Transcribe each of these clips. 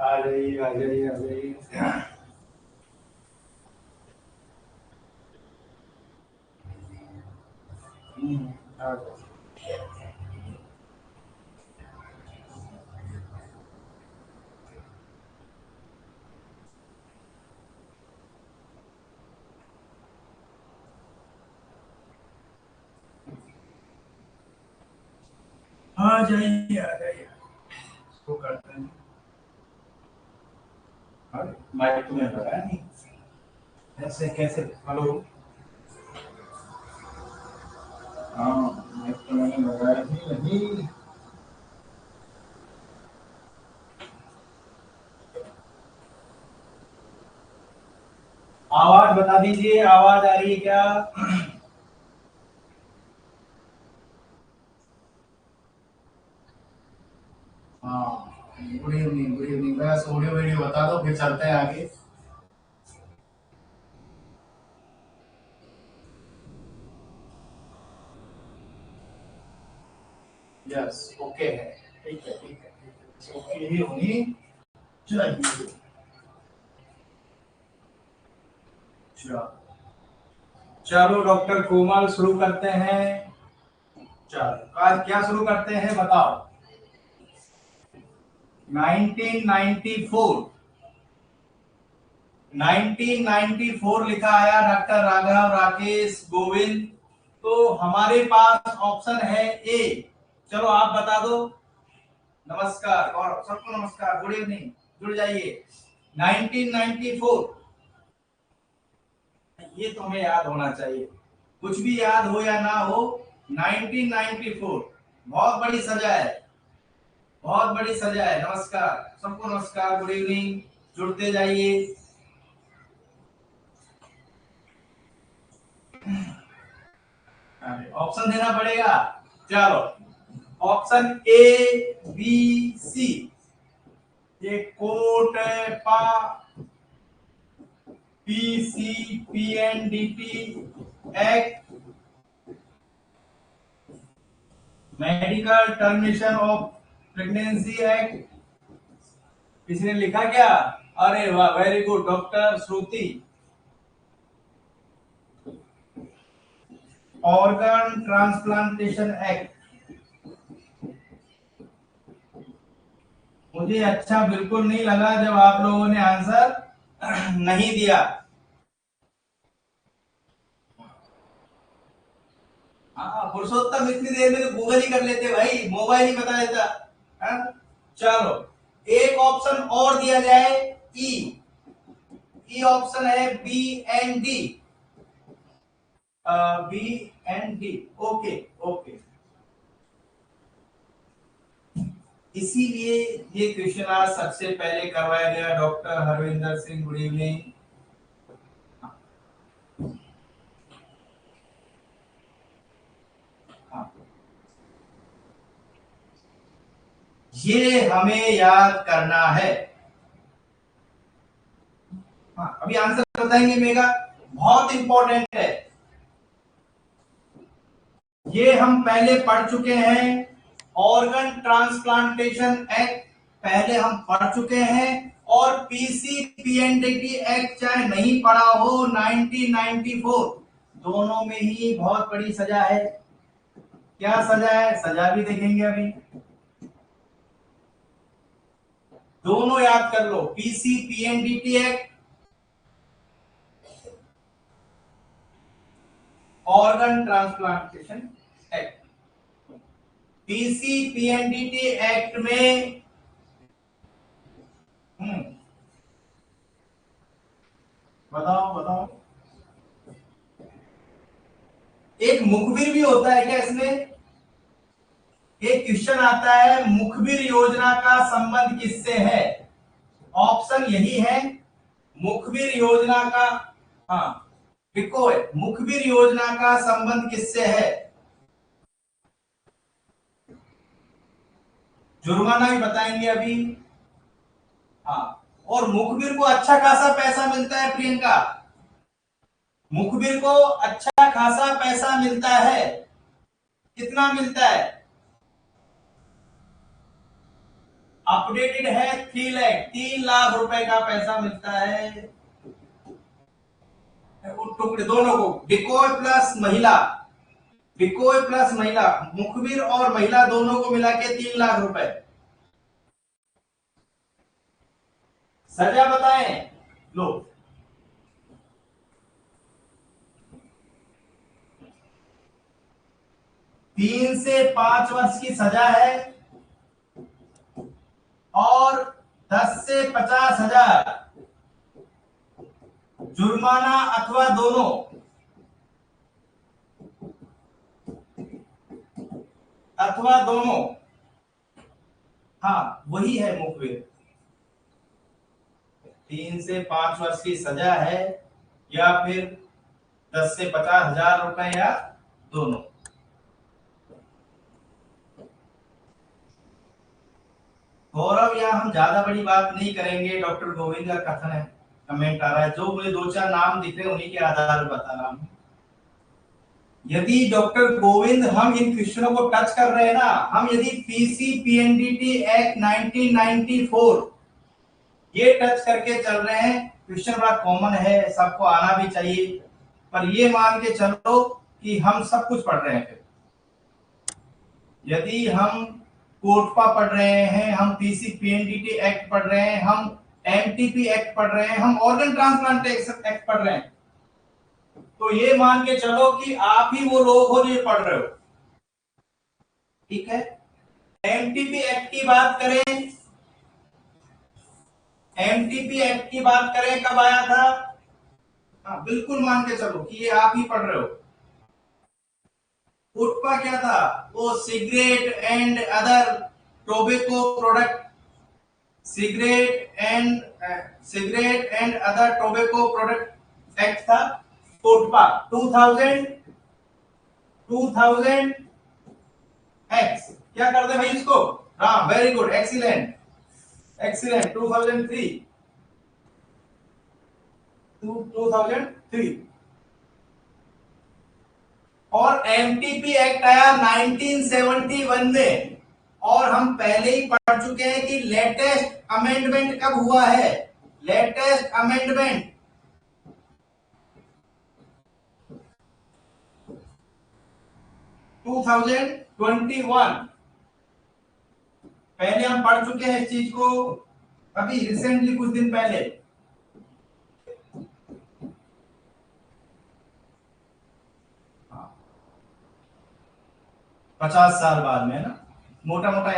आ जाइए आ जाइए आ जाइए। आ जाओ। आ जाइए आ जाइए। इसको करते हैं। अरे माइक तुम्हें बताया नहीं, ऐसे कैसे? हेलो। हाँ, माइक तो मैंने लगाया ही नहीं। आवाज बता दीजिए, आवाज आ रही है क्या? हाँ, गुड इवनिंग गुड इवनिंग। बस ऑडियो वीडियो बता दो फिर चलते हैं आगे। यस, ओके है। ठीक है ठीक है ठीक है, ओके ही होनी चाहिए। चलो चलो डॉक्टर कोमल, शुरू करते हैं। चलो आज क्या शुरू करते हैं बताओ। 1994। 1994 लिखा आया डॉक्टर राघव राकेश गोविंद। तो हमारे पास ऑप्शन है ए। चलो आप बता दो। नमस्कार और सबको नमस्कार, गुड इवनिंग। जुड़ जाइए। 1994, ये तो हमें याद होना चाहिए, कुछ भी याद हो या ना हो। 1994 बहुत बड़ी सजा है, बहुत बड़ी सजा है। नमस्कार सबको, नमस्कार, गुड इवनिंग। जुड़ते जाइए। ऑप्शन देना पड़ेगा। चलो, ऑप्शन ए बी सी। ये कोट पा PCPNDT act, medical termination of pregnancy act. किसी ने लिखा क्या? अरे वाह, very good doctor Shruti. Organ transplantation act. मुझे अच्छा बिल्कुल नहीं लगा जब आप लोगों ने आंसर नहीं दिया। हाँ, पुरुषोत्तम इतनी देर में तो गूगल ही कर लेते भाई, मोबाइल ही बता देता। हाँ? चलो, एक ऑप्शन और दिया जाए। ई। ई ऑप्शन है B and D. B and D, okay okay. इसीलिए ये क्वेश्चन आज सबसे पहले करवाया गया। Doctor Harvinder Singh, good evening. हाँ, ये हमें याद करना है। हाँ, अभी आंसर बताएंगे मेगा, बहुत इंपॉर्टेंट है। ये हम पहले पढ़ चुके हैं। ऑर्गन ट्रांसप्लांटेशन एक्ट पहले हम पढ़ चुके हैं। और PCPNDT एक्ट चाहे नहीं पढ़ा हो, 1994, दोनों में ही बहुत बड़ी सजा है। क्या सजा है, सजा भी देखेंगे अभी। दोनों याद कर लो, PCPNDT act, organ transplantation act. PCPNDT act में बताओ बताओ, एक मुखबिर भी होता है क्या इसमें? एक क्वेश्चन आता है, मुखबिर योजना का संबंध किससे है? ऑप्शन यही है, मुखबिर योजना का। हाँ, देखो मुखबिर योजना का संबंध किससे है? जुर्माना भी बताएंगे अभी। हाँ, और मुखबिर को अच्छा खासा पैसा मिलता है प्रियंका। मुखबिर को अच्छा खासा पैसा मिलता है। कितना मिलता है? अपडेटेड है 3 लाख, 3 लाख रुपए का पैसा मिलता है टुकड़े दोनों को, डिकोय प्लस महिला, डिकोय प्लस महिला, मुखबिर और महिला दोनों को मिला के 3 लाख रुपए। सजा बताएं, लो 3 से 5 वर्ष की सजा है और 10 से 50,000 जुर्माना अथवा दोनों, अथवा दोनों। हाँ वही है मुखबिर। 3 से 5 वर्ष की सजा है या फिर 10 से 50,000 रुपए या दोनों। गौरव, यहाँ हम ज्यादा बड़ी बात नहीं करेंगे, डॉक्टर गोविंद का कथन है, कमेंट आ रहा है, जो मुझे 2-4 नाम दिख रहे हैं उन्हीं के आधार पर बता रहा हूं। यदि डॉक्टर गोविंद हम इन क्वेश्चनों को टच कर रहे हैं ना, हम यदि पीसी पीएनडीटी एक्ट 1994 ये टच करके चल रहे हैं, क्वेश्चन बड़ा कॉमन है, सबको आना भी चाहिए, पर ये मान के चलो कि हम सब कुछ पढ़ रहे हैं। फिर यदि हम कोटपा पढ़ रहे हैं, हम पीसी पीएनडीटी एक्ट पढ़ रहे हैं, हम एमटीपी एक्ट पढ़ रहे हैं, हम ऑर्गन ट्रांसप्लांटेशन एक्ट पढ़ रहे हैं, तो ये मान के चलो कि आप ही वो लोग हो जो ये पढ़ रहे हो। ठीक है। एमटीपी एक्ट की बात करें, एमटीपी एक्ट की बात करें, कब आया था? हाँ बिल्कुल मान के चलो कि ये आप ही पढ़ रहे हो। कोटपा क्या था? वो cigarette and other tobacco product, cigarette and other tobacco product act था कोटपा 2000 एक्स। क्या करते भाई इसको? हाँ वेरी गुड, एक्सीलेंट एक्सीलेंट, 2003। और एमटीपी एक्ट आया 1971 में, और हम पहले ही पढ़ चुके हैं कि लेटेस्ट अमेंडमेंट कब हुआ है? लेटेस्ट अमेंडमेंट 2021, पहले हम पढ़ चुके हैं इस चीज को, अभी रिसेंटली कुछ दिन पहले। हाँ, 50 साल बाद में ना, मोटा मोटा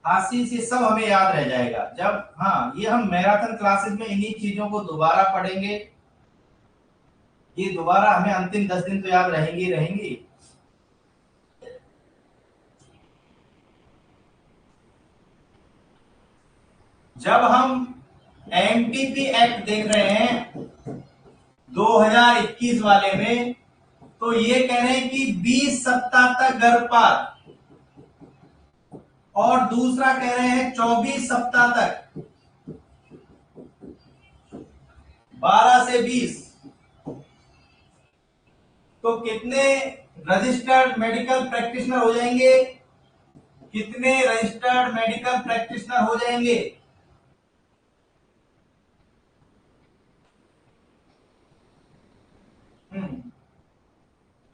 आशीष ये सब हमें याद रह जाएगा जब, हाँ ये हम मैराथन क्लासेस में इन्हीं चीजों को दोबारा पढ़ेंगे, ये दोबारा हमें अंतिम 10 दिन तो याद रहेंगी रहेंगी। जब हम एमटीपी एक्ट देख रहे हैं 2021 वाले में, तो ये कह रहे हैं कि 20 सप्ताह तक गर्भपात, और दूसरा कह रहे हैं 24 सप्ताह तक, 12 से 20। तो कितने रजिस्टर्ड मेडिकल प्रैक्टिशनर हो जाएंगे? कितने रजिस्टर्ड मेडिकल प्रैक्टिशनर हो जाएंगे?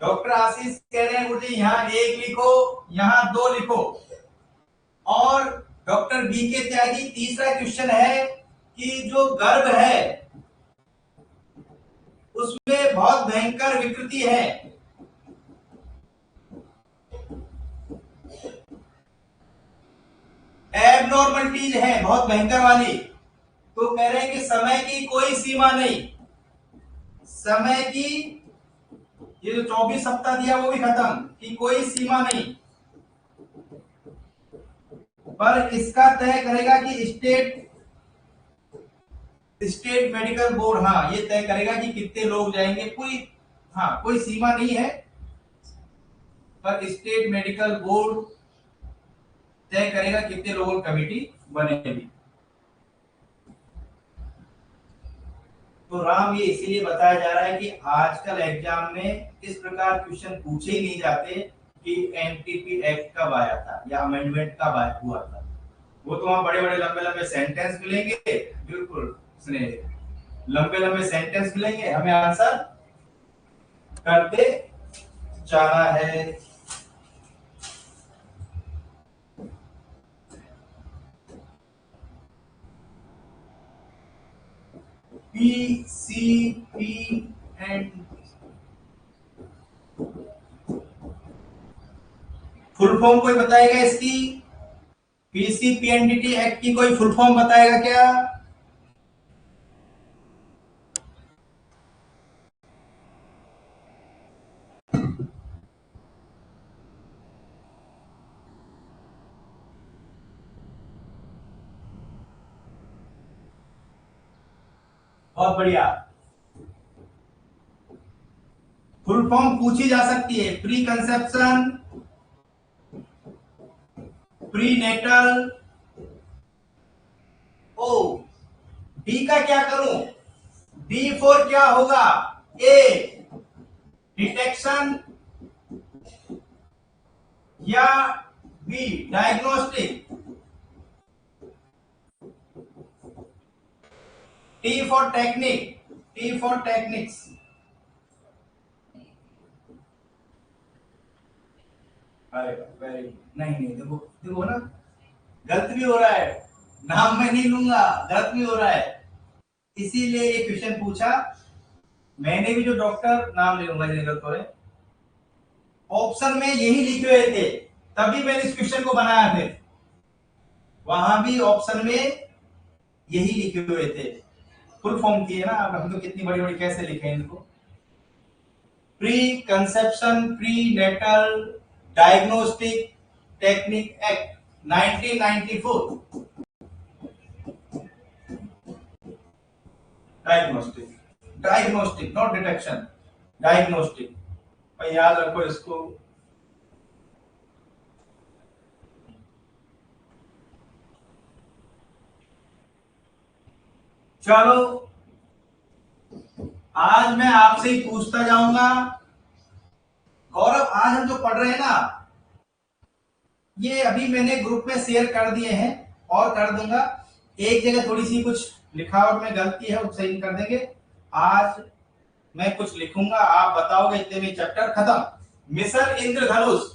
डॉक्टर आशीष कह रहे हैं मुझे यहाँ 1 लिखो, यहाँ 2 लिखो। और डॉक्टर बीके त्यागी तीसरा क्वेश्चन है कि जो गर्भ है उसमें बहुत भयंकर विकृति है, एबनॉर्मलिटीज है बहुत भयंकर वाली, तो कह रहे हैं कि समय की कोई सीमा नहीं, समय की, ये जो 24 सप्ताह दिया वो भी खत्म, कि कोई सीमा नहीं, पर इसका तय करेगा कि स्टेट मेडिकल बोर्ड, हाँ ये तय करेगा कि कितने लोग जाएंगे, कोई, हाँ कोई सीमा नहीं है, पर स्टेट मेडिकल बोर्ड तय करेगा कितने लोगों की कमेटी बनेगी। तो राम, ये इसीलिए बताया जा रहा है कि आजकल एग्जाम में इस प्रकार क्वेश्चन पूछे ही नहीं जाते कि एमटीपी एक्ट कब आया था या अमेंडमेंट कब हुआ था। वो तो वहां बड़े बड़े लंबे लंबे सेंटेंस मिलेंगे, बिल्कुल उसने लंबे लंबे सेंटेंस मिलेंगे, हमें आंसर करते जाना है। पीसीपी एंड फुल फॉर्म कोई बताएगा इसकी? पीसीपीएनडीटी एक्ट की कोई फुल फॉर्म बताएगा क्या? बहुत बढ़िया। फुल फॉर्म पूछी जा सकती है। Pre conception, pre natal. ओ, डी का क्या करूं? डी फोर क्या होगा? ए डिटेक्शन या B diagnostic? T for technique, T for techniques. अरे वेरी, नहीं नहीं, देखो देखो ना, गलत भी हो रहा है, नाम मैं नहीं लूंगा, गलत भी हो रहा है, इसीलिए ये क्वेश्चन पूछा। मैंने भी जो डॉक्टर, नाम ले लूंगा जिन्हें गलत हो रहे, ऑप्शन में यही लिखे हुए थे, तभी मैंने इस क्वेश्चन को बनाया थे। वहां भी ऑप्शन में यही लिखे हुए थे। फुल फॉर्म की है ना, अब हम तो कितनी बड़ी बड़ी कैसे लिखे हैं इनको। Pre conception pre natal diagnostic technique act 1994। Diagnostic, diagnostic not detection, diagnostic. भाई याद रखो इसको। चलो, आज मैं आपसे ही पूछता जाऊंगा। गौरव, आज हम जो पढ़ रहे हैं ना, ये अभी मैंने ग्रुप में शेयर कर दिए हैं और कर दूंगा। एक जगह थोड़ी सी कुछ लिखावट में गलती है, वो सही कर देंगे। आज मैं कुछ लिखूंगा, आप बताओगे, इतने में चैप्टर खत्म। मिशन इंद्रधनुष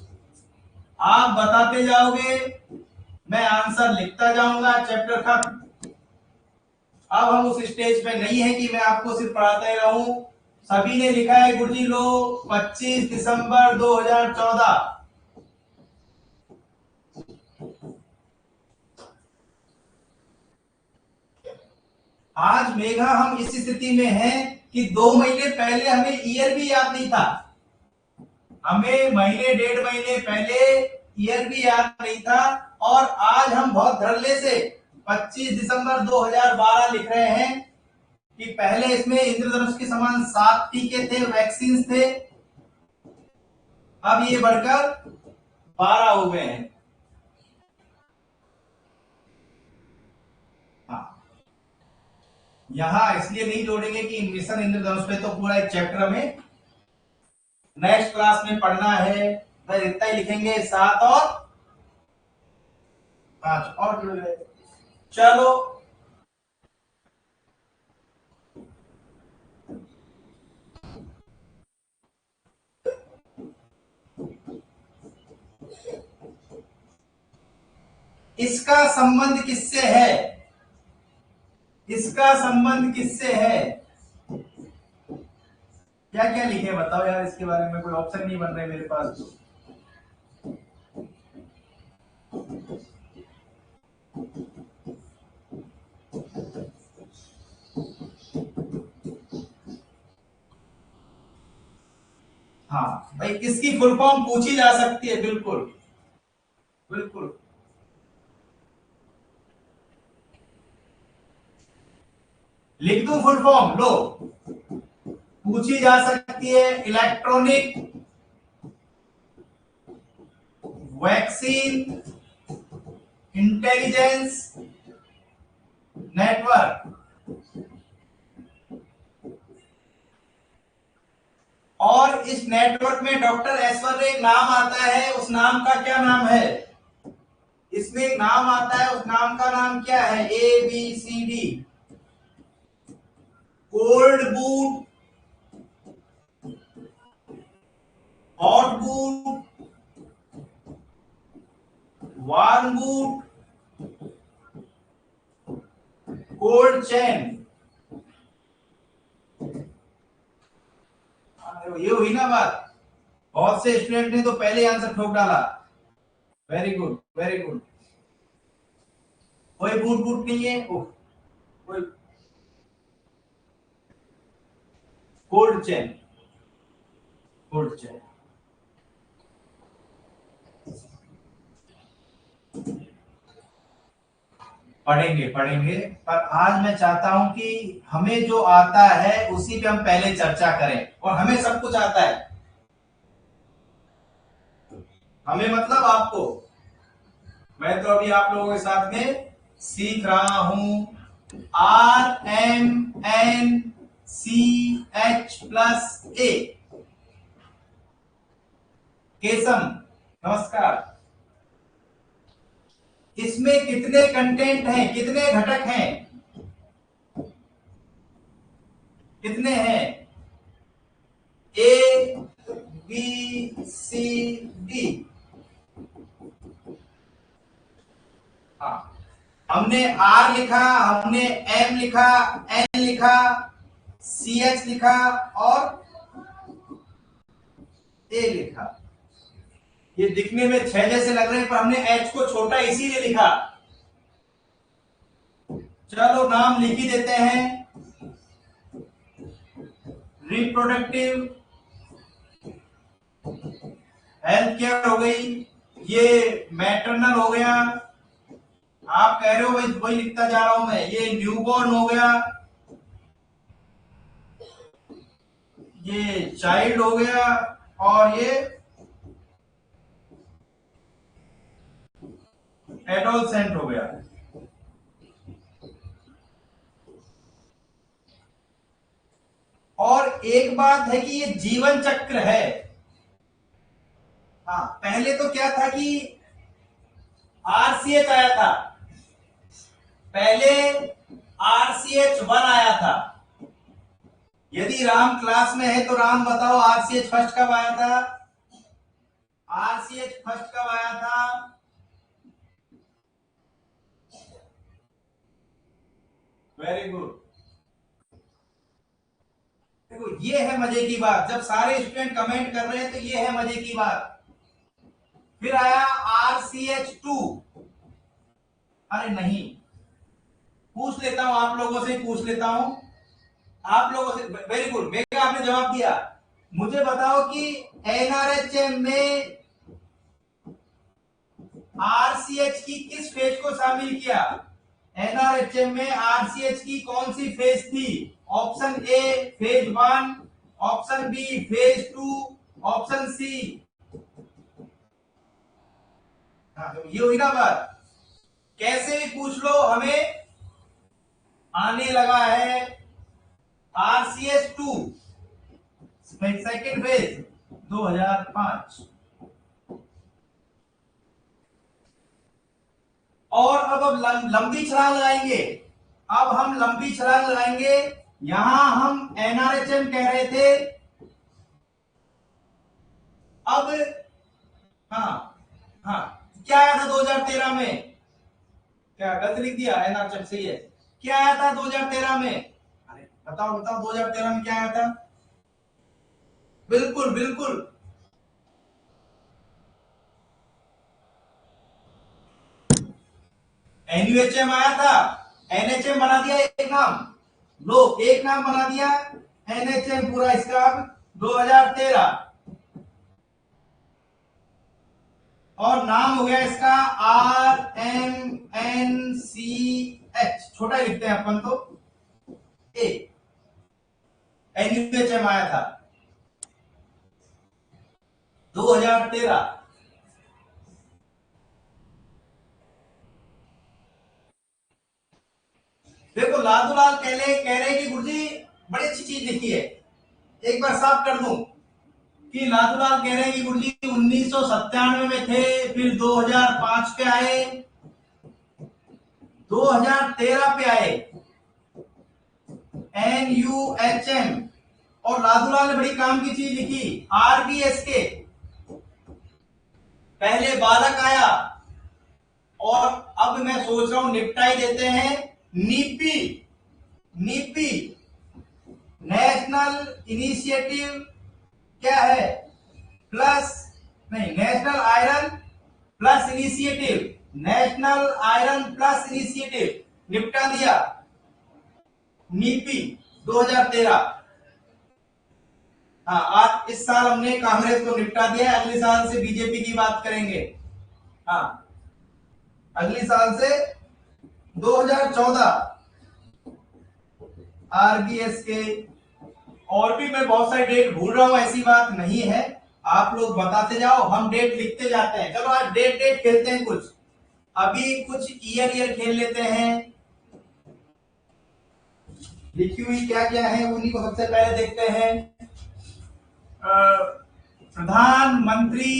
आप बताते जाओगे, मैं आंसर लिखता जाऊंगा, चैप्टर खत्म। अब हम उस स्टेज पे नहीं है कि मैं आपको सिर्फ पढ़ाते रहूं। सभी ने लिखा है गुरुजी लो, 25 दिसंबर 2014। आज मेघा हम इस स्थिति में हैं कि 2 महीने पहले हमें ईयर भी याद नहीं था। हमें महीने 1.5 महीने पहले ईयर भी याद नहीं था, और आज हम बहुत धड़ल्ले से 25 दिसंबर 2012 लिख रहे हैं कि पहले इसमें इंद्रधनुष के समान 7 टीके थे, वैक्सीन थे, अब ये बढ़कर 12 हो गए हैं। हाँ, यहां इसलिए नहीं जोड़ेंगे कि मिशन इंद्रधनुष पे तो पूरा एक चैप्टर में नेक्स्ट क्लास में पढ़ना है, बस इतना ही लिखेंगे, 7 और 5 और जुड़ गए। चलो, इसका संबंध किससे है? इसका संबंध किससे है? क्या क्या लिखे बताओ यार, इसके बारे में कोई ऑप्शन नहीं बन रहे मेरे पास। हाँ भाई, इसकी फुल फॉर्म पूछी जा सकती है, बिल्कुल बिल्कुल। लिख दूं फुल फॉर्म? लो, पूछी जा सकती है, इलेक्ट्रॉनिक वैक्सीन इंटेलिजेंस नेटवर्क। और इस नेटवर्क में डॉक्टर ऐश्वर्य एक नाम आता है, उस नाम का क्या नाम है? इसमें एक नाम आता है, उस नाम का नाम क्या है? ABCD। Cold boot, hot boot, warm boot, cold chain. ये हुई ना बात। बहुत से स्टूडेंट ने तो पहले आंसर ठोक डाला। Very good, very good. कोई बूट बूट नहीं है। कोई कोल्ड चैन, कोल्ड चैन। पढ़ेंगे पढ़ेंगे, पर आज मैं चाहता हूं कि हमें जो आता है उसी पे हम पहले चर्चा करें। और हमें सब कुछ आता है, हमें मतलब आपको। मैं तो अभी आप लोगों के साथ में सीख रहा हूं। RMNCH+A। केसम, नमस्कार। इसमें कितने कंटेंट हैं, कितने घटक हैं, कितने हैं? ABCD। हाँ, हमने R लिखा, हमने M लिखा, N लिखा, CH लिखा और A लिखा। ये दिखने में 6 जैसे लग रहे हैं, पर हमने H को छोटा इसीलिए लिखा। चलो नाम लिख ही देते हैं। रिप्रोडक्टिव, हेल्थ केयर हो गई, ये मैटरनल हो गया। आप कह रहे हो वही वही लिखता जा रहा हूं मैं। ये न्यूबॉर्न हो गया, ये चाइल्ड हो गया, और ये एडोलसेंट हो गया। और एक बात है कि ये जीवन चक्र है। हाँ, पहले तो क्या था कि RCH आया था, पहले RCH1 आया था। यदि राम क्लास में है तो राम बताओ RCH फर्स्ट कब आया था? RCH फर्स्ट कब आया था? Very good. देखो, ये है मजे की बात, जब सारे स्टूडेंट कमेंट कर रहे हैं तो ये है मजे की बात। फिर आया RCH2। अरे नहीं, पूछ लेता हूं आप लोगों से, पूछ लेता हूं आप लोगों से। वेरी गुड, मेगा आपने जवाब दिया। मुझे बताओ कि NRHM में RCH की किस फेज को शामिल किया? NRHM में RCH की कौन सी फेज थी? Option A phase 1, option B phase 2, option C। हाँ, तो ये हुई ना बात। कैसे भी पूछ लो, हमें आने लगा है RCH2 सेकेंड फेज 2005। और अब लंबी छलांग लगाएंगे। अब हम लंबी छलांग लगाएंगे। यहां हम NRHM कह रहे थे, अब हाँ हाँ, क्या आया था 2013 में? क्या गलत लिख दिया? NRHM सही है। क्या आया था 2013 में? अरे बताओ बताओ, 2013 में क्या आया था? बिल्कुल बिल्कुल, NUHM आया था। NHM बना दिया एक नाम। लो, एक नाम बना दिया NHM पूरा इसका। 2013, और नाम हो गया इसका RMNCH। छोटा ही लिखते हैं अपन तो। ए NUHM आया था 2013। देखो, लादू लाल कह रहे कि गुरुजी बड़ी अच्छी चीज लिखी है। एक बार साफ कर दूं कि लालूलाल कह रहे हैं कि गुरुजी 1997 में थे, फिर 2005 पे आए, 2013 पे आए NUHM, और लालूलाल ने बड़ी काम की चीज लिखी RBSK, पहले बालक आया, और अब मैं सोच रहा हूं निपटाई देते हैं नीपी, नीपी नेशनल इनिशिएटिव क्या है, प्लस नहीं, national iron plus initiative, national iron plus initiative निपटा दिया नीपी 2013। हाँ, आज इस साल हमने कांग्रेस को निपटा दिया, अगले साल से बीजेपी की बात करेंगे। हाँ, अगले साल से 2014 RBS के, और भी मैं बहुत सारे डेट भूल रहा हूं, ऐसी बात नहीं है, आप लोग बताते जाओ, हम डेट लिखते जाते हैं। चलो आज डेट डेट खेलते हैं, कुछ अभी कुछ ईयर खेल लेते हैं, लिखी हुई क्या क्या है उन्हीं को सबसे पहले देखते हैं। प्रधानमंत्री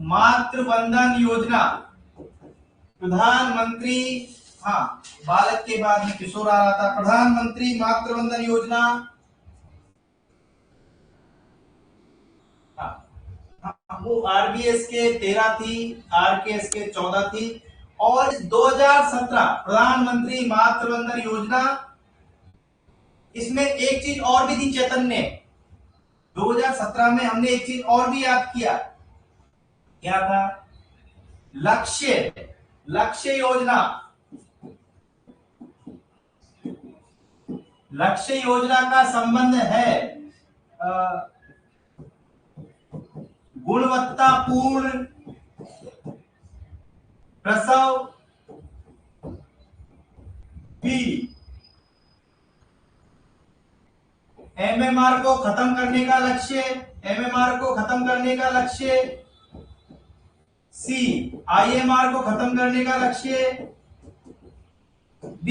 मातृ वंदन योजना, प्रधानमंत्री, हाँ बालक के बाद में किशोर आ रहा था, प्रधानमंत्री मातृ वंदन योजना, वो RBS के 13 थी, RKS के 14 थी, और 2017 प्रधानमंत्री मातृ वंदन योजना, इसमें एक चीज और भी थी चैतन्य, 2017 में हमने एक चीज और भी याद किया, क्या था, लक्ष्य, लक्ष्य योजना, लक्ष्य योजना का संबंध है गुणवत्तापूर्ण प्रसव भी, MMR को खत्म करने का लक्ष्य, MMR को खत्म करने का लक्ष्य, C IMR को खत्म करने का लक्ष्य, D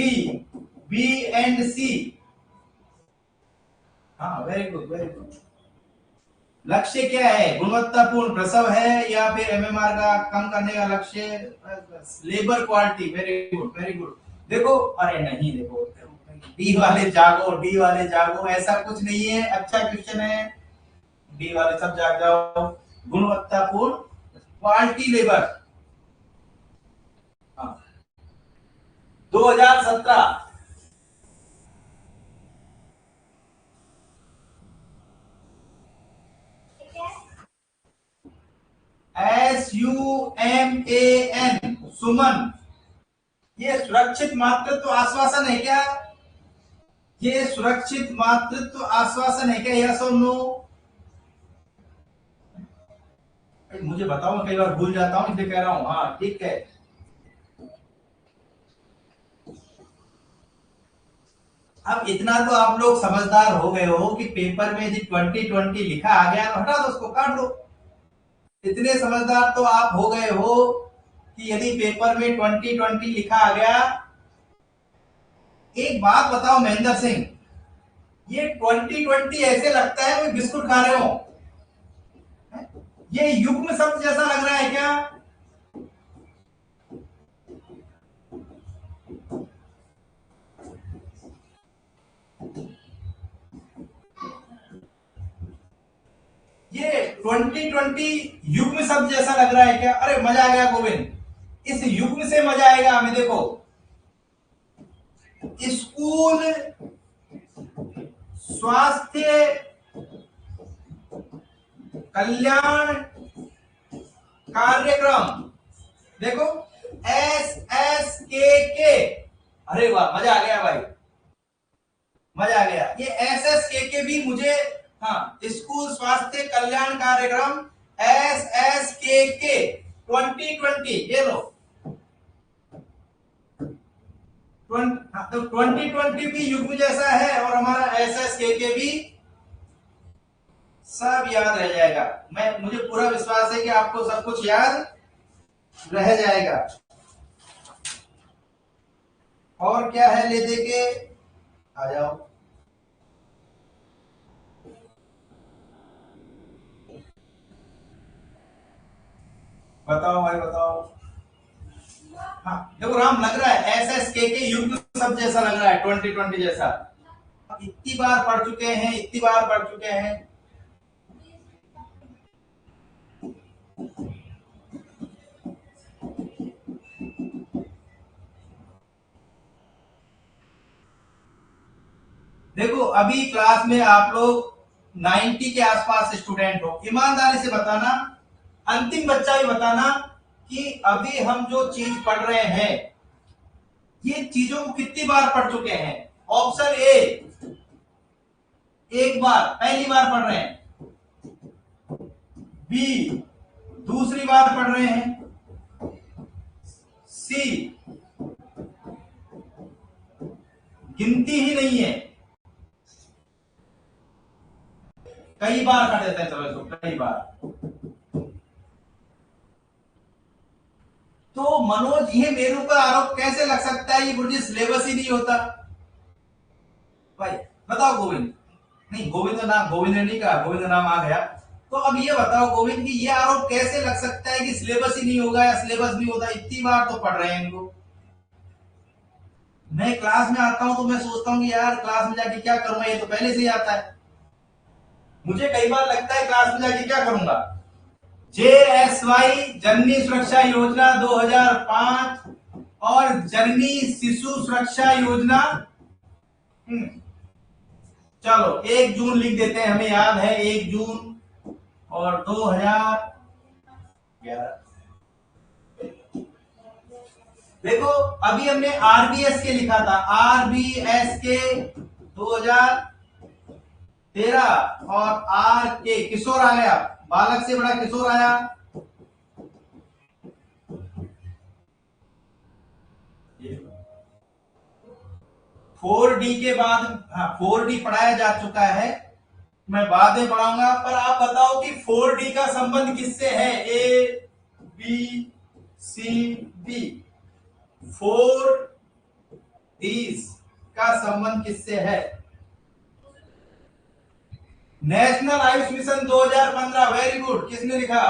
B एंड C, हाँ वेरी गुड वेरी गुड। लक्ष्य क्या है, गुणवत्तापूर्ण प्रसव है या फिर MMR का कम करने का लक्ष्य, labour quality, very good very good. देखो, अरे नहीं देखो, डी वाले जागो, डी वाले जागो, ऐसा कुछ नहीं है, अच्छा क्वेश्चन है, डी वाले सब जाग जाओ, गुणवत्तापूर्ण क्वालिटी लेबर। हाँ, 2017 SUMAN, सुमन, ये सुरक्षित मातृत्व आश्वासन है क्या, ये सुरक्षित मातृत्व आश्वासन है क्या, यस और नो, मुझे बताओ, मैं कई बार भूल जाता हूं इसलिए कह रहा हूं। हाँ ठीक है, अब इतना तो आप लोग समझदार हो गए हो कि पेपर में यदि 2020 लिखा आ गया तो हटा दो, उसको काट दो। इतने समझदार तो आप हो गए हो कि यदि पेपर में 2020 लिखा आ गया, एक बात बताओ महेंद्र सिंह, ये 2020 ऐसे लगता है कोई बिस्कुट खा रहे हो, ये युग्म शब्द जैसा लग रहा है क्या, ये 2020 युग्म शब्द जैसा लग रहा है क्या, अरे मजा आ गया गोविंद, इस युग्म से मजा आएगा हमें। देखो, स्कूल स्वास्थ्य कल्याण कार्यक्रम, देखो SSKK, अरे वाह मजा आ गया भाई, मजा आ गया, ये SSKK भी मुझे, हाँ स्कूल स्वास्थ्य कल्याण कार्यक्रम SSKK 2020, ये लो, तो 2020 भी युग्म जैसा है और हमारा SSKK भी, सब याद रह जाएगा, मुझे पूरा विश्वास है कि आपको सब कुछ याद रह जाएगा। और क्या है ले दे के, आ जाओ, बताओ भाई बताओ। हाँ देखो राम, लग रहा है एस एस के युग्म सब जैसा लग रहा है, 2020 जैसा। इतनी बार पढ़ चुके हैं, इतनी बार पढ़ चुके हैं। देखो अभी क्लास में आप लोग 90 के आसपास स्टूडेंट हो, ईमानदारी से बताना, अंतिम बच्चा भी बताना कि अभी हम जो चीज पढ़ रहे हैं ये चीजों को कितनी बार पढ़ चुके हैं। ऑप्शन ए, एक बार पहली बार पढ़ रहे हैं। बी, दूसरी बार पढ़ रहे हैं। सी, गिनती ही नहीं है, कई बार कर देते हैं। चलो इसको कई बार। तो मनोज ये मेरे ऊपर आरोप कैसे लग सकता है, ये मुझे सिलेबस ही नहीं होता। भाई बताओ गोविंद, नहीं गोविंद नाम, गोविंद ने नहीं कहा, गोविंद नाम आ गया। तो अब ये बताओ गोविंद कि ये आरोप कैसे लग सकता है कि सिलेबस ही नहीं होगा या सिलेबस भी होता, इतनी बार तो पढ़ रहे हैं इनको। मैं क्लास में आता हूं तो मैं सोचता हूँ कि यार क्लास में जाके क्या करूंगा, ये तो पहले से ही आता है। मुझे कई बार लगता है क्लास में जाके क्या करूंगा। JSY जननी सुरक्षा योजना 2005 और जननी शिशु सुरक्षा योजना, चलो 1 जून लिख देते हैं, हमें याद है 1 जून और 2011। देखो अभी हमने RBS के लिखा था, RBS के 2013 और R के किशोर आ गया, बालक से बड़ा किशोर आया। फोर डी के बाद, हाँ 4D पढ़ाया जा चुका है, मैं बाद में पढ़ाऊंगा। पर आप बताओ कि 4D का संबंध किससे है। A B C D, 4D का संबंध किससे है। National Ayush mission 2015, very good. किसने लिखा,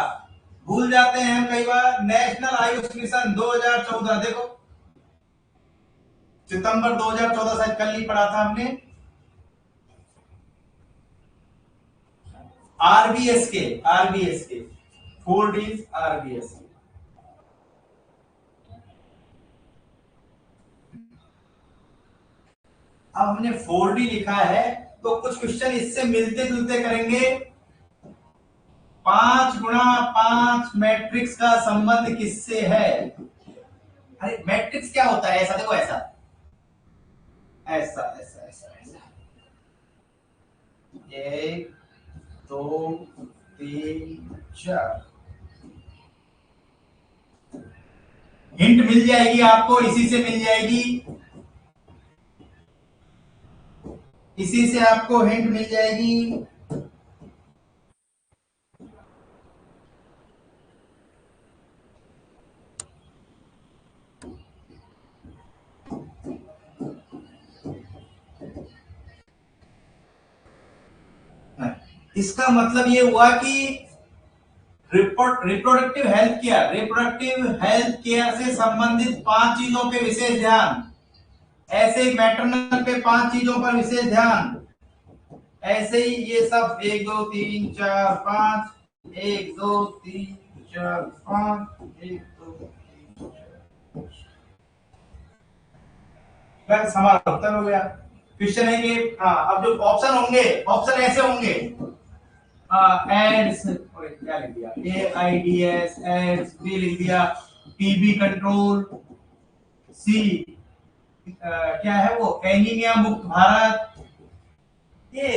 भूल जाते हैं हम कई बार। नेशनल आयुष मिशन 2014, देखो सितंबर 2014, शायद कल ही पढ़ा था हमने। RBS के, RBS के 4D RBS के। अब हमने 4D लिखा है तो कुछ क्वेश्चन इससे मिलते जुलते करेंगे। 5 × 5 मैट्रिक्स का संबंध किससे है। अरे मैट्रिक्स क्या होता है, ऐसा देखो, ऐसा ऐसा ऐसा ऐसा ऐसा, 1 2 3 4। हिंट मिल जाएगी आपको, इसी से मिल जाएगी, इसी से आपको हिंट मिल जाएगी। इसका मतलब ये हुआ कि reproductive health care, reproductive health care से संबंधित 5 चीजों पे विशेष ध्यान। ऐसे ही मैटरनल पे 5 चीजों पर विशेष ध्यान। ऐसे ही ये सब 1 2 3 4 5, 1 2 3 4 5, 1 2 3 4। बस हमारा उत्तर हो गया। क्वेश्चन है कि हाँ, अब जो ऑप्शन होंगे, ऑप्शन ऐसे होंगे, एड्स, क्या लिख दिया, AIDS एड्स, बी लिख दिया टीबी कंट्रोल, सी क्या है वो, एनीमिया मुक्त भारत। ये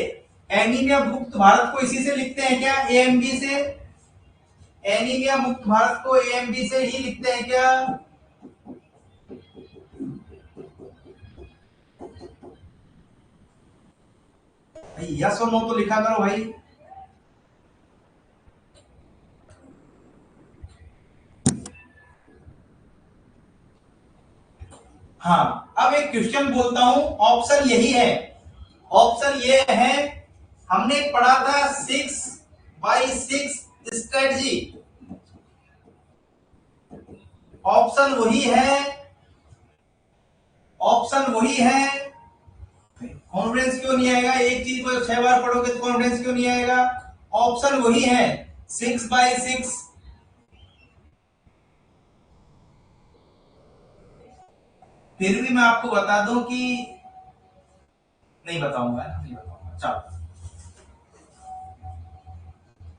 एनीमिया मुक्त भारत को इसी से लिखते हैं क्या, AMB से। एनीमिया मुक्त भारत को AMB से ही लिखते हैं क्या। यस और नो तो लिखा करो भाई। हाँ अब एक क्वेश्चन बोलता हूं, ऑप्शन यही है, ऑप्शन ये है, हमने पढ़ा था 6x6 स्ट्रेटजी। ऑप्शन वही है, ऑप्शन वही है। कॉन्फिडेंस क्यों नहीं आएगा? एक चीज को 6 बार पढ़ोगे तो कॉन्फिडेंस क्यों नहीं आएगा? ऑप्शन वही है, 6/6। फिर भी मैं आपको बता दूं कि नहीं बताऊंगा, नहीं बताऊंगा, चलो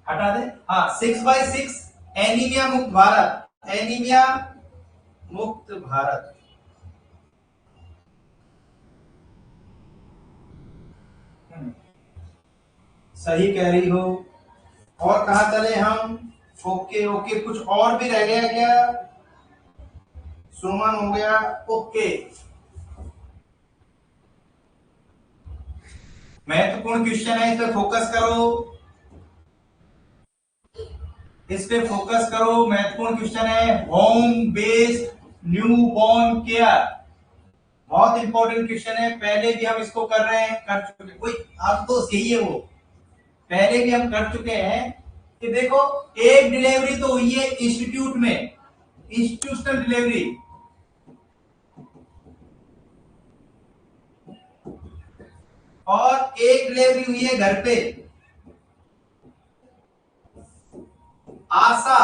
हटा दे। हाँ, 6/6 एनीमिया मुक्त भारत, एनीमिया मुक्त भारत। सही कह रही हो। और कहा चले हम? ओके ओके, कुछ और भी रह गया क्या? सुमन हो गया, ओके। महत्वपूर्ण क्वेश्चन है, इस पे फोकस करो, इस पे फोकस करो। महत्वपूर्ण क्वेश्चन है, home based new born care. बहुत इंपॉर्टेंट क्वेश्चन है, पहले भी हम इसको कर रहे हैं, कर चुके कोई, अब तो सही है वो, पहले भी हम कर चुके हैं। कि देखो, एक डिलीवरी तो हुई है इंस्टीट्यूट में, इंस्टीट्यूशनल डिलीवरी, और एक डिलीवरी हुई है घर पे। आशा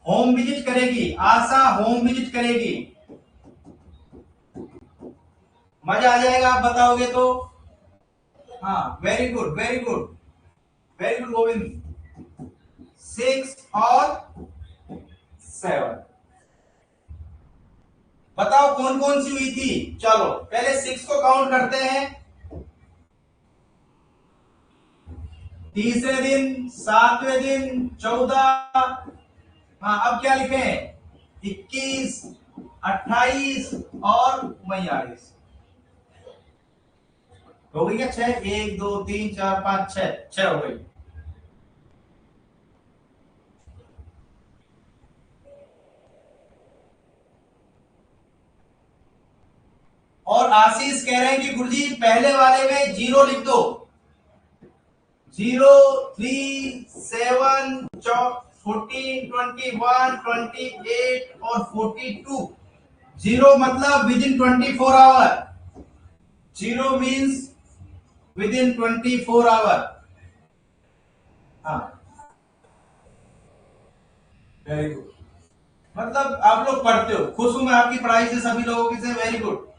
होम विजिट करेगी, आशा होम विजिट करेगी। मजा आ जाएगा आप बताओगे तो। हाँ, very good very good, very good Govind. 6 और 7, बताओ कौन कौन सी हुई थी? चलो पहले 6 को काउंट करते हैं। तीसरे दिन, 7वें दिन, 14। हाँ, अब क्या लिखे हैं? 21, 28 और 42। हो गई क्या? 6, 1 2 3 4 5 6, 6 हो गई। और आशीष कह रहे हैं कि गुरुजी पहले वाले में 0 लिख दो। 0, 3, 7, 14, 21, 28 और 42। 0 मतलब within 24 hour. 0 means within 24 hour. हाँ, वेरी गुड। मतलब आप लोग पढ़ते हो, खुश हूं मैं आपकी पढ़ाई से, सभी लोगों की से, वेरी गुड।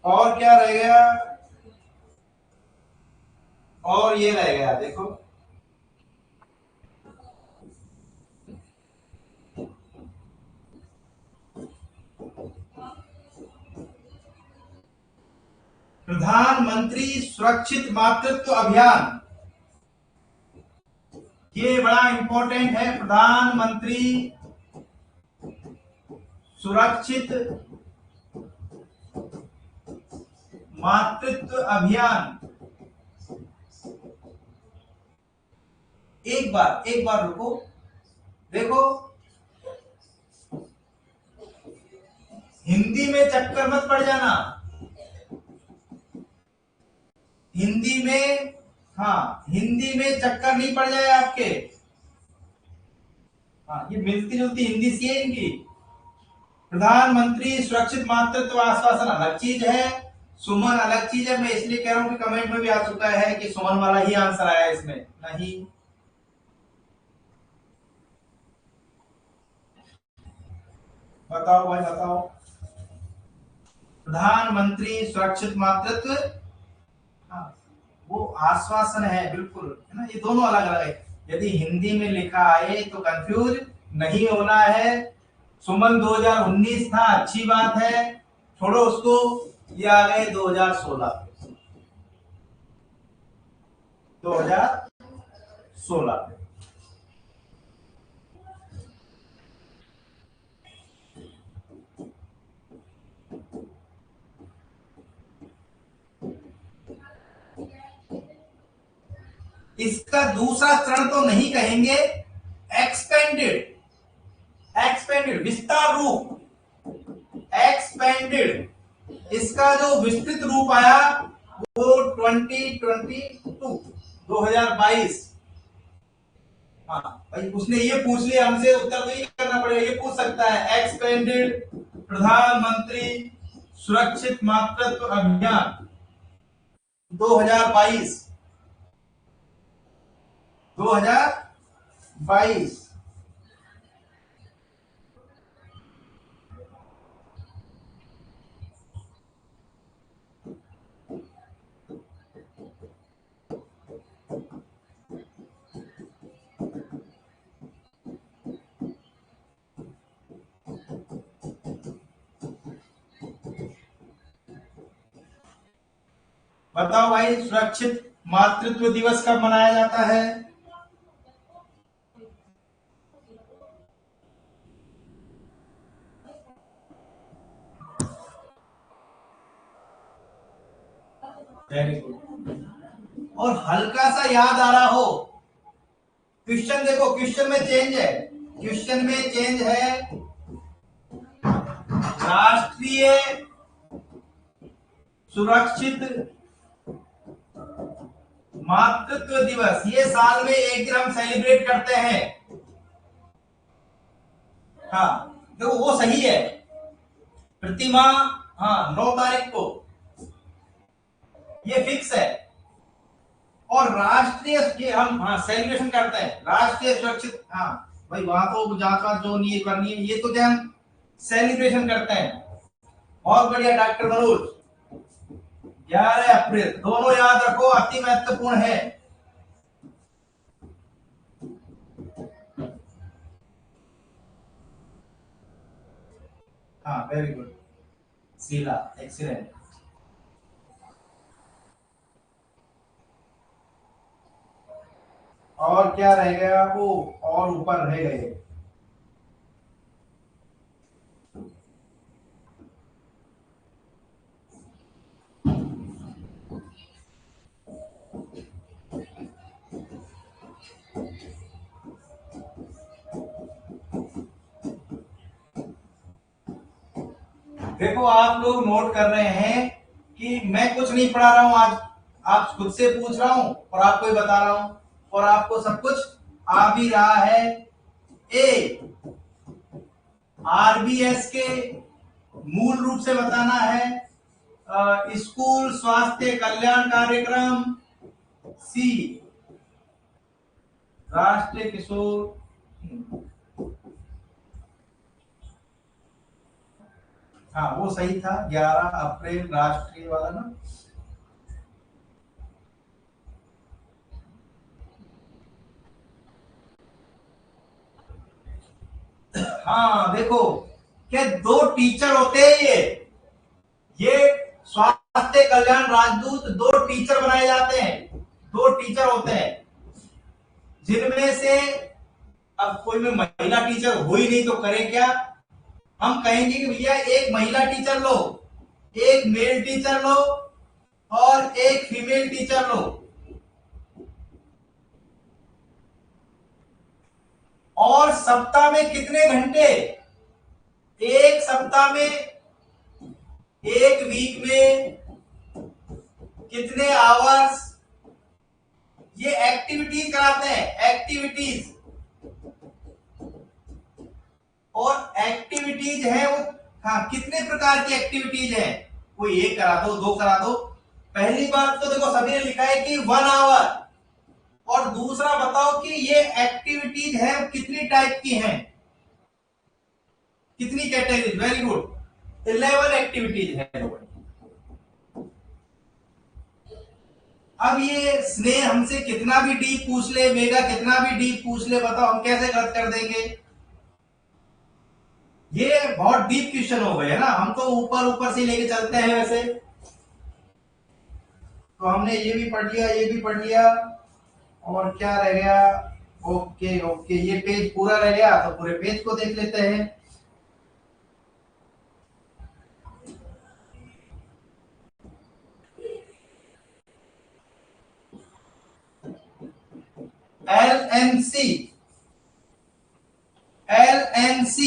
और क्या रह गया? और ये रह गया, देखो, प्रधानमंत्री सुरक्षित मातृत्व अभियान। ये बड़ा इंपॉर्टेंट है, प्रधानमंत्री सुरक्षित मातृत्व अभियान। एक बार रुको, देखो, हिंदी में चक्कर मत पड़ जाना, हिंदी में, हाँ हिंदी में चक्कर नहीं पड़ जाए आपके। हाँ, ये मिलती जुलती हिंदी सी है इनकी। प्रधानमंत्री सुरक्षित मातृत्व आश्वासन अलग चीज है, सुमन अलग चीज है। मैं इसलिए कह रहा हूं कि कमेंट में भी आ चुका है कि सुमन वाला ही आंसर आया इसमें, नहीं। बताओ भाई बताओ। प्रधानमंत्री सुरक्षित मातृत्व, हाँ, वो आश्वासन है, बिल्कुल है ना, ये दोनों अलग अलग है। यदि हिंदी में लिखा आए तो कंफ्यूज नहीं होना है। सुमन 2019 था, अच्छी बात है, छोड़ो उसको। ये आ गए 2016, 2016। इसका दूसरा चरण तो नहीं कहेंगे, एक्सपेंडेड, एक्सपेंडेड विस्तार रूप, एक्सपेंडेड एक्सपेंडेड, इसका जो विस्तृत रूप आया वो 2022 2022। हाँ भाई, उसने ये पूछ लिया हमसे, उत्तर तो ये करना पड़ेगा, ये पूछ सकता है एक्सपेंडेड प्रधानमंत्री सुरक्षित मातृत्व अभियान 2022 2022। बताओ भाई, सुरक्षित मातृत्व दिवस कब मनाया जाता है? Very good. और हल्का सा याद आ रहा हो, क्वेश्चन देखो, क्वेश्चन में चेंज है, क्वेश्चन में चेंज है। राष्ट्रीय सुरक्षित मातृत्व दिवस ये साल में एक दिन हम सेलिब्रेट करते हैं। हाँ देखो, वो सही है, प्रतिमा, हाँ 9 तारीख को, ये फिक्स है। और राष्ट्रीय ये हम हाँ सेलिब्रेशन करते हैं, राष्ट्रीय सुरक्षित, हाँ भाई वहां तो जहाँ जो नहीं करनी है, ये तो हम सेलिब्रेशन करते हैं। बहुत बढ़िया डॉक्टर मनोज, 11 अप्रैल, दोनों याद रखो, अति महत्वपूर्ण है। हाँ वेरी गुड शीला, एक्सीलेंट। और क्या रह गया वो, और ऊपर रह गए। देखो आप लोग नोट कर रहे हैं कि मैं कुछ नहीं पढ़ा रहा हूं आज, आप खुद से पूछ रहा हूं और आपको ही बता रहा हूं, और आपको सब कुछ आ भी रहा है। ए, आरबीएस के मूल रूप से बताना है, स्कूल स्वास्थ्य कल्याण कार्यक्रम। सी, राष्ट्रीय किशोर, हाँ वो सही था, 11 अप्रैल राष्ट्रीय वाला ना। हाँ देखो, क्या दो टीचर होते हैं, ये स्वास्थ्य कल्याण राजदूत, दो टीचर बनाए जाते हैं, दो टीचर होते हैं, जिनमें से अब कोई में महिला टीचर हो ही नहीं तो करें क्या, हम कहेंगे कि भैया एक महिला टीचर लो, एक मेल टीचर लो और एक फीमेल टीचर लो। और सप्ताह में कितने घंटे, एक सप्ताह में, एक वीक में कितने आवर्स, ये एक्टिविटीज कराते हैं, एक्टिविटीज। और एक्टिविटीज है वो, हाँ कितने प्रकार की एक्टिविटीज है, कोई एक करा दो, दो करा दो। पहली बात तो देखो सभी ने लिखा है कि 1 आवर, और दूसरा बताओ कि ये एक्टिविटीज है कितनी टाइप की हैं, कितनी कैटेगरी, वेरी गुड, 11 एक्टिविटीज है। अब ये स्नेह हमसे कितना भी डीप पूछ ले, मेगा कितना भी डीप पूछ ले, बताओ हम कैसे गलत कर देंगे? ये बहुत डीप क्वेश्चन हो गए है ना, हम तो ऊपर ऊपर से लेके चलते हैं वैसे। तो हमने ये भी पढ़ लिया, ये भी पढ़ लिया, और क्या रह गया? ओके ओके, ये पेज पूरा रह गया, तो पूरे पेज को देख लेते हैं। LNC, LNC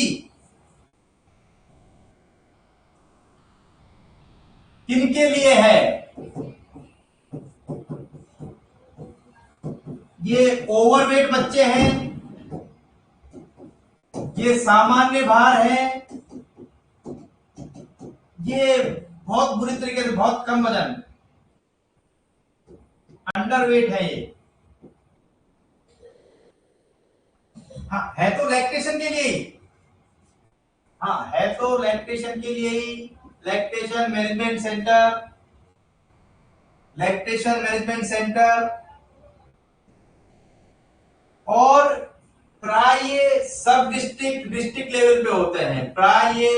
किनके लिए है? ये ओवरवेट बच्चे हैं, ये सामान्य भार है, ये बहुत बुरी तरीके से बहुत कम वजन अंडरवेट है ये। हाँ, है तो लैक्टेशन के लिए ही। हाँ, है तो लैक्टेशन के लिए ही। Lactation management centre, lactation management centre. और प्राय ये सब डिस्ट्रिक्ट डिस्ट्रिक्ट लेवल पे होते हैं, प्राय ये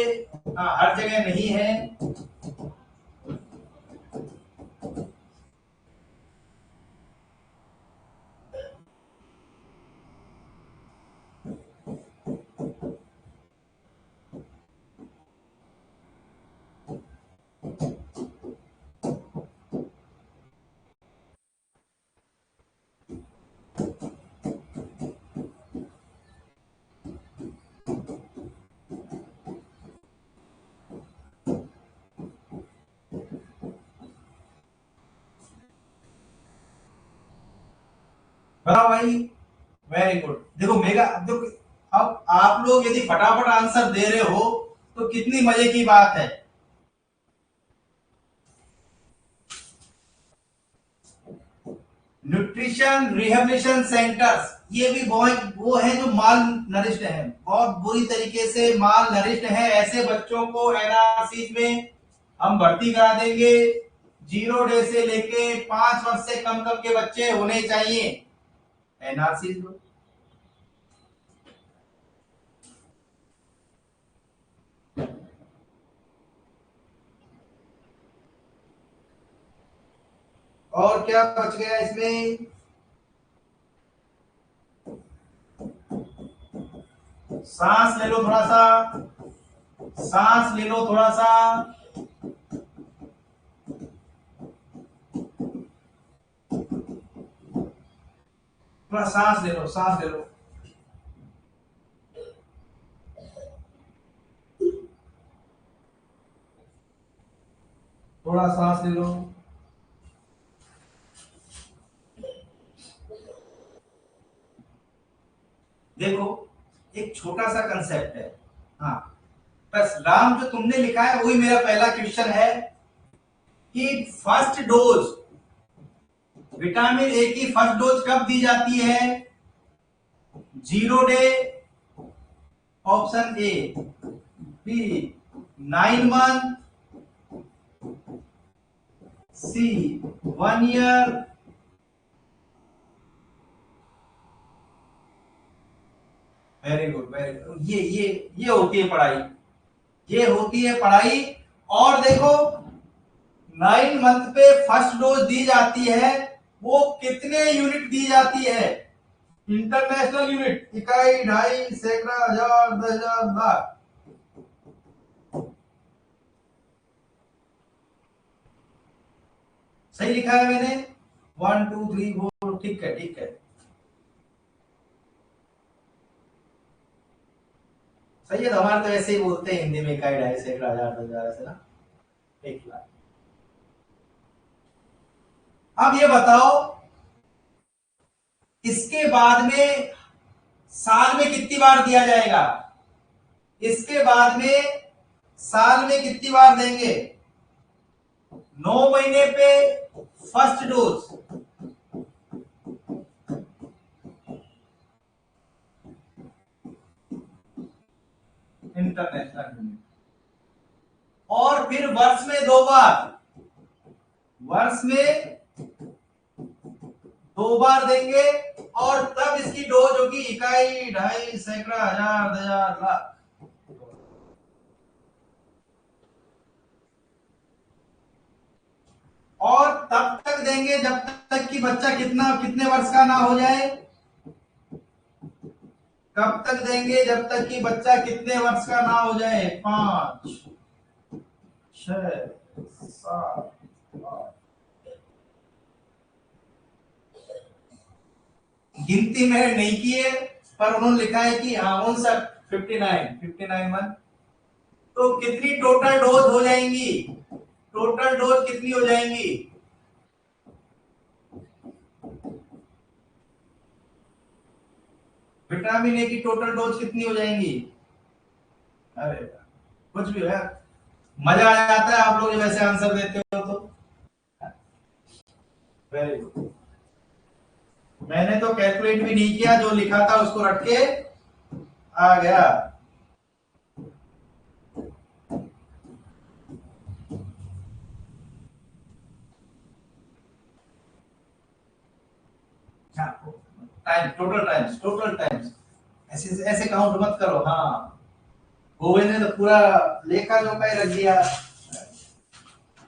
हर जगह नहीं है। हाँ भाई, वेरी गुड। देखो मेगा, देखो अब आप लोग यदि फटाफट आंसर दे रहे हो तो कितनी मजे की बात है। न्यूट्रिशन रिहेबिलिटेशन सेंटर्स, ये भी बहुत वो है जो माल नरिष्ट है, बहुत बुरी तरीके से माल नरिष्ट है। ऐसे बच्चों को एनआरसी में हम भर्ती करा देंगे। 0 डे से लेके 5 वर्ष से कम कम के बच्चे होने चाहिए एनआरसी में। और क्या बच गया इसमें? सांस ले लो थोड़ा सा, सांस ले लो थोड़ा सा। थोड़ा सांस ले लो, सांस ले लो। थोड़ा सांस ले लो। देखो एक छोटा सा कंसेप्ट है। हाँ, बस राम जो तुमने लिखा है वही मेरा पहला क्वेश्चन है कि फर्स्ट डोज विटामिन ए की फर्स्ट डोज कब दी जाती है? 0 day option A, B 9 month, C 1 year. Very good, very good. ये होती है पढ़ाई, ये होती है पढ़ाई। और देखो 9 मंथ पे फर्स्ट डोज दी जाती है, वो कितने यूनिट दी जाती है? इंटरनेशनल यूनिट, इकाई, ढाई, सैकड़ा, हजार, 10,000, लाख। सही लिखा है मैंने? 1 2 3 4, ठीक है, ठीक है, सही है। तो हमारे तो ऐसे ही बोलते हैं हिंदी में, इकाई, ढाई, सैकड़ा, हजार, 10,000, ऐसे ना, 1 लाख। अब ये बताओ इसके बाद में साल में कितनी बार दिया जाएगा? इसके बाद में साल में कितनी बार देंगे? 9 महीने पे फर्स्ट डोज, इंटरनेशनल यूनिट। और फिर वर्ष में 2 बार, वर्ष में 2 बार देंगे। और तब इसकी डोज होगी इकाई, ढाई, सैकड़ा, हजार, 10,000, लाख। और तब तक देंगे जब तक कि बच्चा कितने वर्ष का ना हो जाए। कब तक देंगे? जब तक कि बच्चा कितने वर्ष का ना हो जाए? 5 6 7 8। गिनती में नहीं की है, पर उन्होंने लिखा है कि हाँ 59 मंथ। तो कितनी टोटल डोज हो जाएंगी? टोटल डोज कितनी हो जाएंगी? विटामिन ए की टोटल डोज कितनी हो जाएंगी? अरे कुछ भी हो यार, मजा आ जाता है आप लोग वैसे आंसर देते हो तो। Very good. मैंने तो कैलकुलेट भी नहीं किया, जो लिखा था उसको रट के आ गया। टाइम, टोटल टाइम्स ऐसे ऐसे काउंट मत करो। हाँ, गोविंद ने तो पूरा लेखा जोखा ही रख दिया।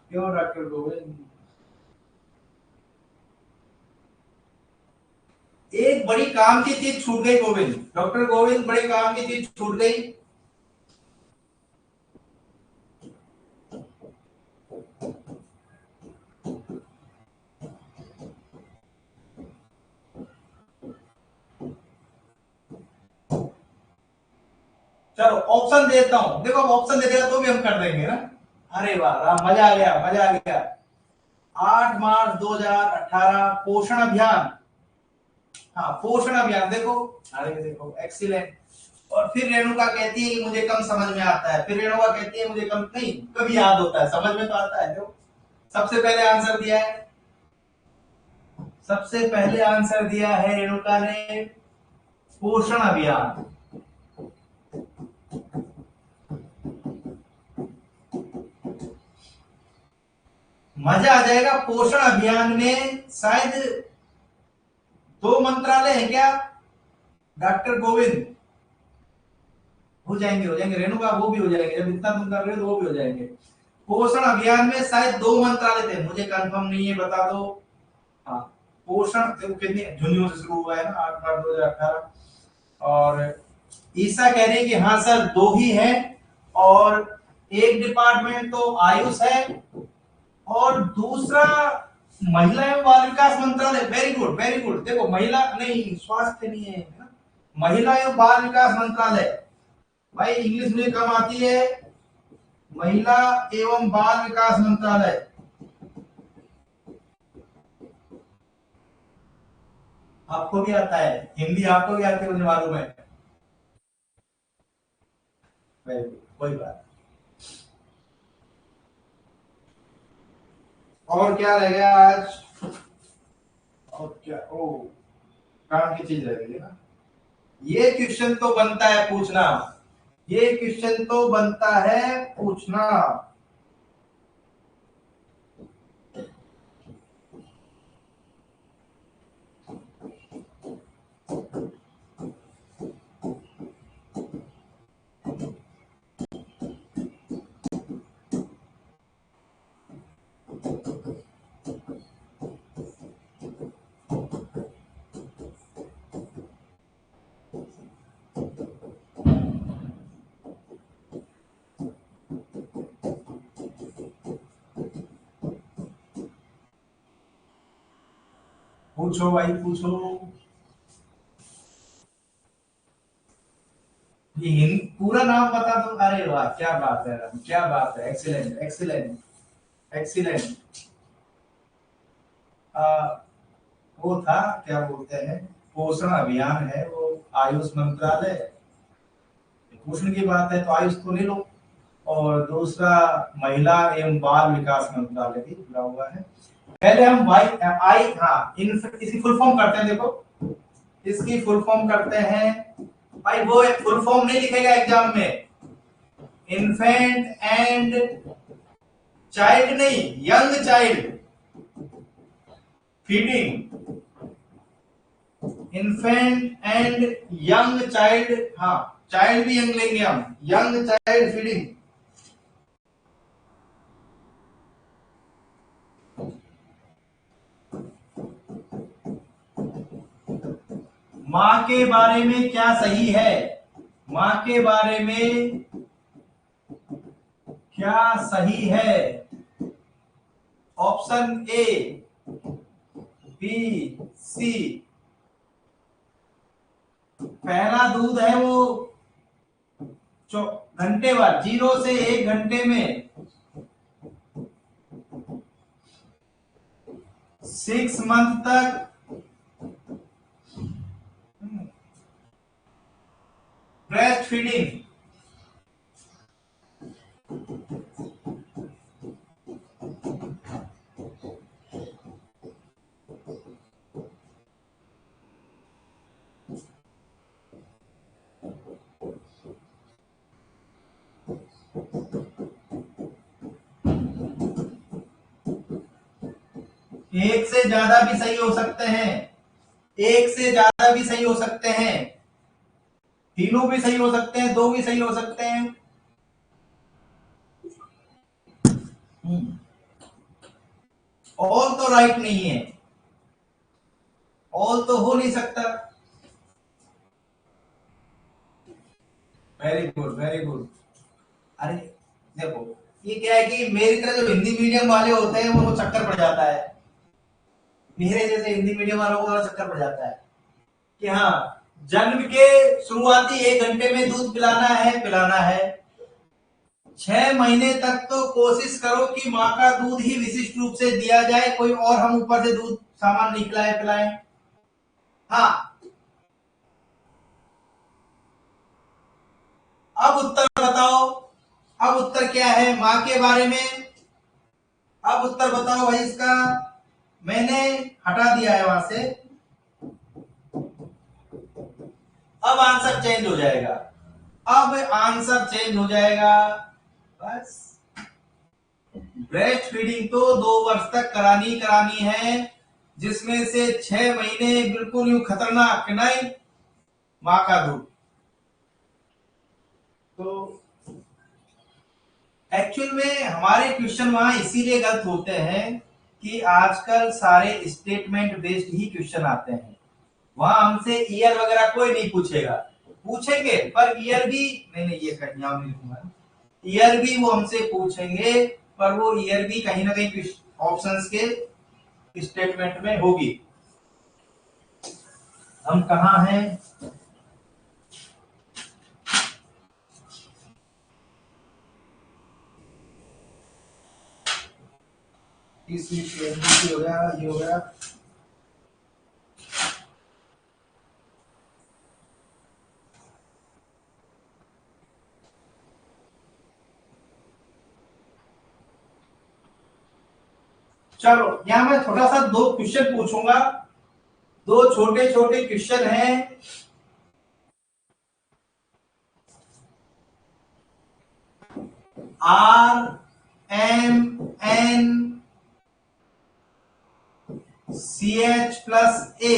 क्यों डॉक्टर गोविंद? एक बड़ी काम की चीज छूट गई गोविंद, डॉक्टर गोविंद, बड़ी काम की चीज छूट गई। चलो ऑप्शन देता हूं, देखो ऑप्शन दे देगा तो भी हम कर देंगे ना। अरे वाह, मजा आ गया, मजा आ गया। 8 मार्च 2018 पोषण अभियान। हाँ, पोषण अभियान देखो। अरे देखो, एक्सीलेंट। और फिर रेणुका कहती है कि मुझे कम समझ में आता है, फिर रेणुका कहती है मुझे कम नहीं, कभी याद होता है, समझ में तो आता है। जो सबसे पहले आंसर दिया है, सबसे पहले आंसर दिया है रेणुका ने, पोषण अभियान। मजा आ जाएगा। पोषण अभियान में शायद 2 मंत्रालय है क्या डॉक्टर गोविंद? हो जाएंगे, हो जाएंगे रेणुका, वो भी हो जाएंगे, जब इतना तुम कर रहे हो तो वो भी हो जाएंगे। पोषण अभियान में शायद 2 मंत्रालय थे, मुझे कंफर्म नहीं है, बता दो। हाँ, पोषण देखो कितनी जूनियर से शुरू हुआ है ना, 8 मार्च 2018। और ईसा कह रही है कि हाँ सर 2 ही है, और एक डिपार्टमेंट तो आयुष है और दूसरा महिला एवं बाल विकास मंत्रालय। Very good, very good. देखो महिला नहीं, स्वास्थ्य नहीं है ना, महिला एवं बाल विकास मंत्रालय। भाई इंग्लिश मुझे कम आती है। महिला एवं बाल विकास मंत्रालय। आपको भी आता है हिंदी, आपको भी आती है मुझे मालूम है। कोई बात। और क्या रह गया आज? और क्या, ओ काम की चीज रह गई है ना। ये क्वेश्चन तो बनता है पूछना, ये क्वेश्चन तो बनता है पूछना। पूछो भाई पूछो। ये पूरा नाम बता दो। अरे वाह, क्या बात है, क्या बात है, एक्सीलेंट एक्सीलेंट एक्सीलेंट। वो था, क्या बोलते हैं, पोषण अभियान है वो, आयुष मंत्रालय। पोषण की बात है तो आयुष तो ले लो। और दूसरा महिला एवं बाल विकास मंत्रालय भी जुड़ा हुआ है। पहले हम वाई आई, हाँ, इन इसकी फुल फॉर्म करते हैं। देखो इसकी फुल फॉर्म करते हैं भाई, वो फुल फॉर्म नहीं लिखेगा एग्जाम में। इन्फेंट एंड चाइल्ड नहीं, young child feeding. Infant and young child, हाँ, चाइल्ड भी यंग लेंगे हम, यंग चाइल्ड फीडिंग। माँ के बारे में क्या सही है? माँ के बारे में क्या सही है? ऑप्शन ए, बी, सी। पहला दूध है वो घंटे बाद, 0 से 1 घंटे में 6 मंथ तक ब्रेस्ट फीडिंग, एक से ज्यादा भी सही हो सकते हैं, एक से ज्यादा भी सही हो सकते हैं, तीनों भी सही हो सकते हैं, दो भी सही हो सकते हैं। ऑल तो राइट नहीं है, ऑल तो हो नहीं सकता। Very good very good. अरे देखो, ये क्या है कि मेरी तरह जो हिंदी मीडियम वाले होते हैं वो चक्कर पड़ जाता है, मेरे जैसे हिंदी मीडियम वालों को थोड़ा चक्कर पड़ जाता है कि हाँ, जन्म के शुरुआती 1 घंटे में दूध पिलाना है, 6 महीने तक तो कोशिश करो कि माँ का दूध ही विशिष्ट रूप से दिया जाए, कोई और हम ऊपर से दूध सामान नहीं पिलाएं। हाँ, अब उत्तर बताओ, अब उत्तर क्या है माँ के बारे में, अब उत्तर बताओ भाई इसका। मैंने हटा दिया है वहां से, अब आंसर चेंज हो जाएगा, अब आंसर चेंज हो जाएगा। बस, ब्रेस्ट फीडिंग तो 2 वर्ष तक करानी है, जिसमें से 6 महीने बिल्कुल यूं खतरनाक नहीं, माँ का दूध। तो एक्चुअल में हमारे क्वेश्चन वहां इसीलिए गलत होते हैं कि आजकल सारे स्टेटमेंट बेस्ड ही क्वेश्चन आते हैं, वहां हमसे ईयर वगैरह कोई नहीं पूछेगा, पूछेंगे पर ईयर भी नहीं, ये कहीं नहीं लिखूंगा, ईयर भी वो हमसे पूछेंगे, पर वो ईयर भी कहीं ना कहीं ऑप्शंस के स्टेटमेंट में होगी। हम कहाँ हैं? हो गया, ये हो गया। चलो यहां मैं थोड़ा सा 2 क्वेश्चन पूछूंगा, 2 छोटे छोटे क्वेश्चन हैं। RMNCH+A,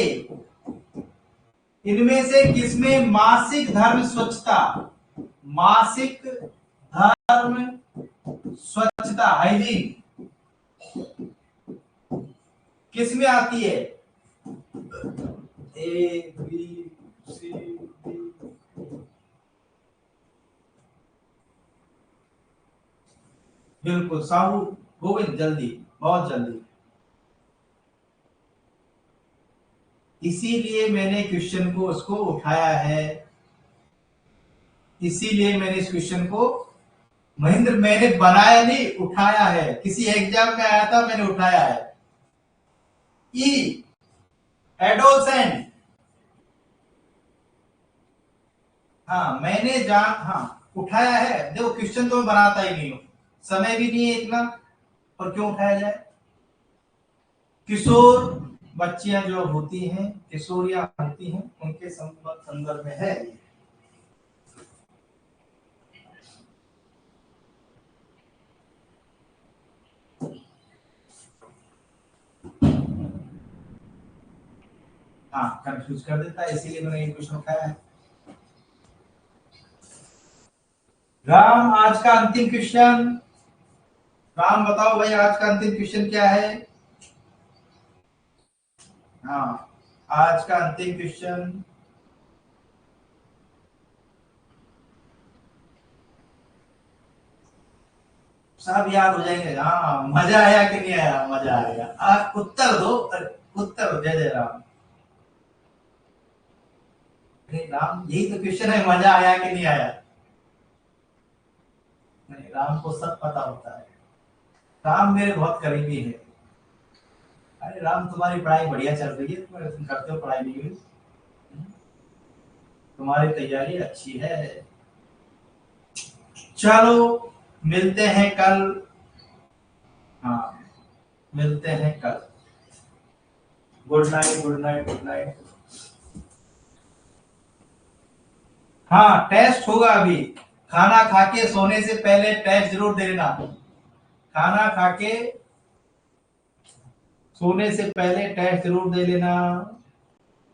इनमें से किसमें मासिक धर्म स्वच्छता, मासिक धर्म स्वच्छता हाइजीन किसमें आती है? A B C D, बिल्कुल साहू, गोविंद जल्दी, बहुत जल्दी। इसीलिए मैंने क्वेश्चन को उसको उठाया है, इसीलिए मैंने इस क्वेश्चन को, महेंद्र मैंने बनाया नहीं, उठाया है, किसी एग्जाम में आया था मैंने उठाया है। ई एडोलसेंट, हाँ मैंने हाँ उठाया है, देखो क्वेश्चन तो मैं बनाता ही नहीं हूं, समय भी नहीं है इतना, और क्यों उठाया जाए। किशोर बच्चियां जो होती हैं, किशोरियां होती हैं, उनके संदर्भ में है। हाँ कंफ्यूज कर देता है, इसीलिए मैंने ये क्वेश्चन उठाया है। राम, आज का अंतिम क्वेश्चन, राम बताओ भाई आज का अंतिम क्वेश्चन क्या है? हाँ, आज का अंतिम क्वेश्चन, सब याद हो जाएंगे। हाँ, मजा आया कि नहीं आया? मजा आएगा। उत्तर दो, उत्तर दो, जय जय राम। नहीं राम, यही तो क्वेश्चन है, मजा आया कि नहीं आया? नहीं, राम को सब पता होता है, राम मेरे बहुत करीबी है। अरे राम, तुम्हारी पढ़ाई बढ़िया चल रही है, तुम करते हो पढ़ाई नहीं हुई, तुम्हारी तैयारी अच्छी है। चलो मिलते हैं कल। हाँ, मिलते हैं कल। Good night, good night, good night. हाँ, टेस्ट होगा अभी। खाना खा के सोने से पहले टेस्ट जरूर दे लेना। खाना खा के सोने से पहले टेस्ट जरूर दे लेना।